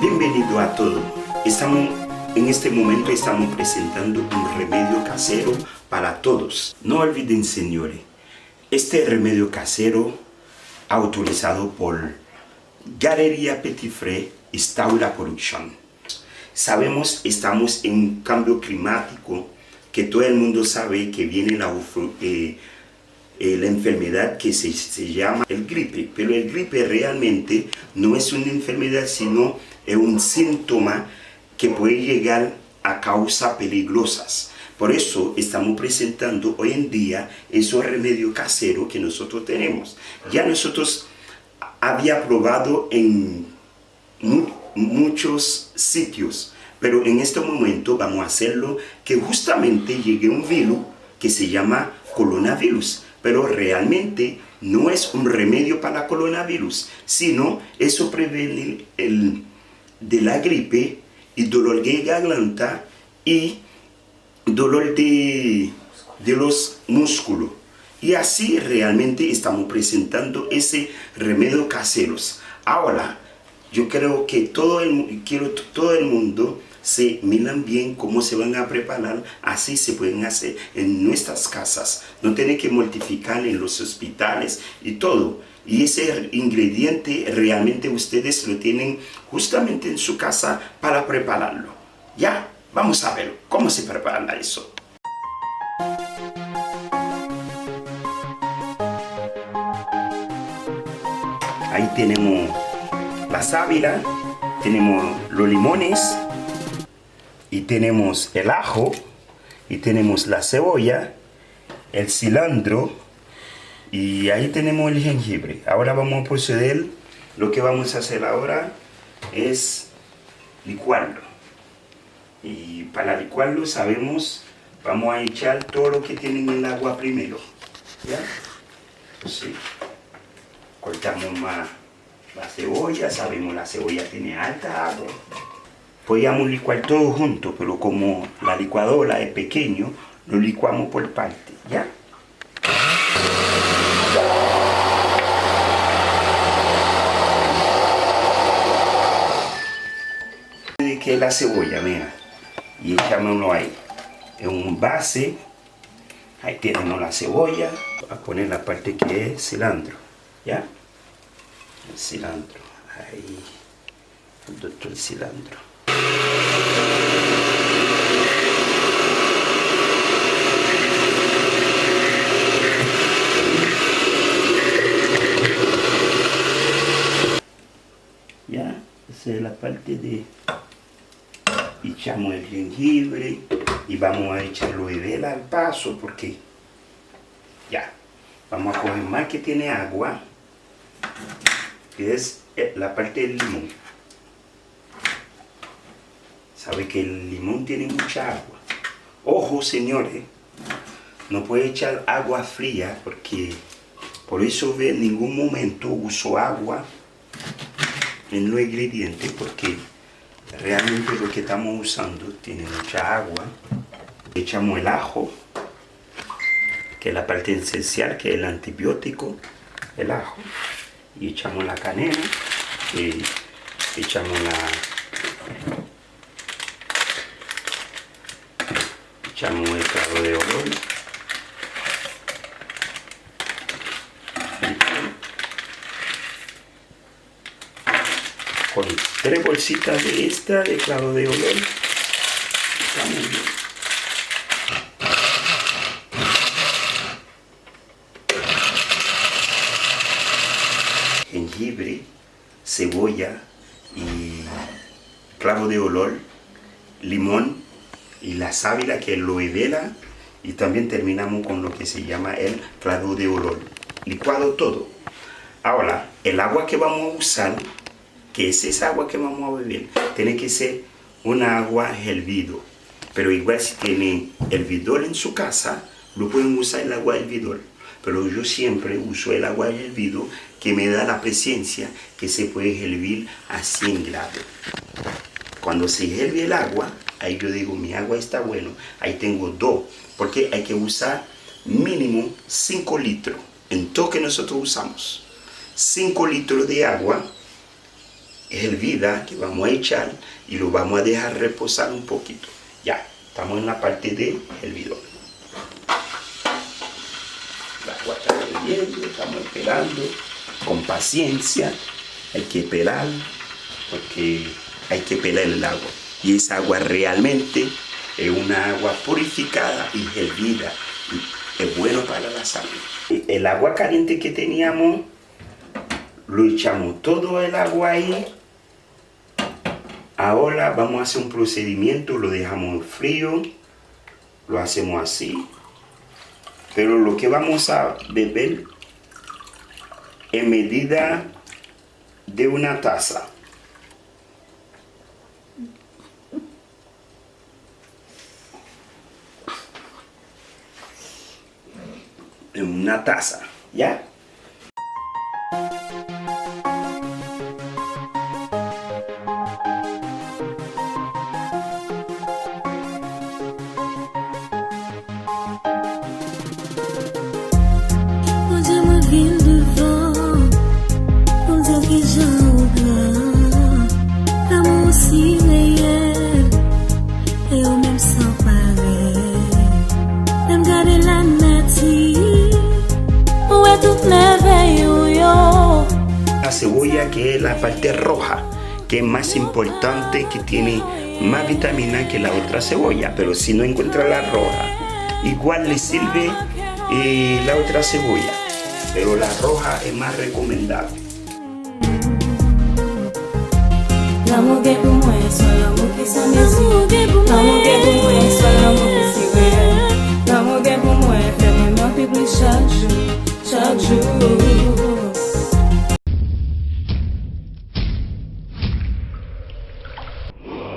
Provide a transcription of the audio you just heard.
Bienvenido a todos. En este momento estamos presentando un remedio casero para todos. No olviden, señores, este remedio casero autorizado por Galería Petit Frère y Staula Production. Sabemos, estamos en un cambio climático, que todo el mundo sabe que viene la enfermedad que se llama el gripe, pero el gripe realmente no es una enfermedad, sino es un síntoma que puede llegar a causas peligrosas. Por eso estamos presentando hoy en día esos remedios caseros que nosotros tenemos. Ya nosotros había probado en muchos sitios, pero en este momento vamos a hacerlo que justamente llegue un virus que se llama coronavirus, pero realmente no es un remedio para coronavirus, sino eso previene de la gripe y dolor de garganta y dolor de los músculos. Y así realmente estamos presentando ese remedio caseros. Ahora, yo creo que todo el mundo se miran bien cómo se van a preparar, así se pueden hacer en nuestras casas. No tienen que mortificar en los hospitales y todo. Y ese ingrediente realmente ustedes lo tienen justamente en su casa para prepararlo. Ya, vamos a ver cómo se prepara eso. Ahí tenemos la sábila, tenemos los limones, y tenemos el ajo, y tenemos la cebolla, el cilantro, y ahí tenemos el jengibre. Ahora vamos a proceder. Lo que vamos a hacer ahora es licuarlo. Y para licuarlo, sabemos, vamos a echar todo lo que tiene en el agua primero. ¿Ya? Así. Cortamos más la cebolla, sabemos la cebolla tiene alta agua. Podríamos licuar todo junto, pero como la licuadora es pequeño, lo licuamos por parte, ¿ya? De que la cebolla, mira, y echámoslo ahí, en un base. Ahí tenemos la cebolla. Voy a poner la parte que es cilantro, ¿ya? El cilantro, ahí, el cilantro. Ya, esa es la parte de... Echamos el jengibre y vamos a echarlo de vela al paso porque... Ya, vamos a coger más que tiene agua, que es la parte del limón. Sabe que el limón tiene mucha agua. Ojo, señores, no puede echar agua fría porque por eso en ningún momento uso agua en los ingredientes, porque realmente lo que estamos usando tiene mucha agua. Echamos el ajo, que es la parte esencial, que es el antibiótico, el ajo, y echamos la canela, y echamos el clavo de olor, con 3 bolsitas de esta de clavo de olor. Jengibre, cebolla y clavo de olor, limón y la sábila, que es aloe vera, y también terminamos con lo que se llama el clavo de olor. Licuado todo. Ahora, el agua que vamos a usar, que es esa agua que vamos a beber, tiene que ser una agua hervido. Pero igual si tienen hervidor en su casa, lo pueden usar el agua hervidor. Pero yo siempre uso el agua hervido, que me da la presencia que se puede hervir a 100 grados. Cuando se hierve el agua, ahí yo digo, mi agua está bueno. Ahí tengo 2, porque hay que usar mínimo 5 litros. en todo que nosotros usamos. 5 litros de agua hervida que vamos a echar y lo vamos a dejar reposar un poquito. Ya, estamos en la parte de hervidor. La agua está hirviendo, estamos esperando con paciencia. Hay que esperar porque hay que pelar el agua. Y esa agua realmente es una agua purificada y hervida. Y es bueno para la salud. El agua caliente que teníamos, lo echamos todo el agua ahí. Ahora vamos a hacer un procedimiento, lo dejamos frío, lo hacemos así. Pero lo que vamos a beber en medida de una taza. En una taza, ¿ya? La cebolla, que es la parte roja, que es más importante, que tiene más vitamina que la otra cebolla, pero si no encuentra la roja, igual le sirve la otra cebolla, pero la roja es más recomendable. L'amour est pour moi, soit l'amour qui s'en mesure. L'amour est pour moi, soit l'amour qui s'y veut. L'amour est pour moi, fait-moi plus chaque jour, chaque jour.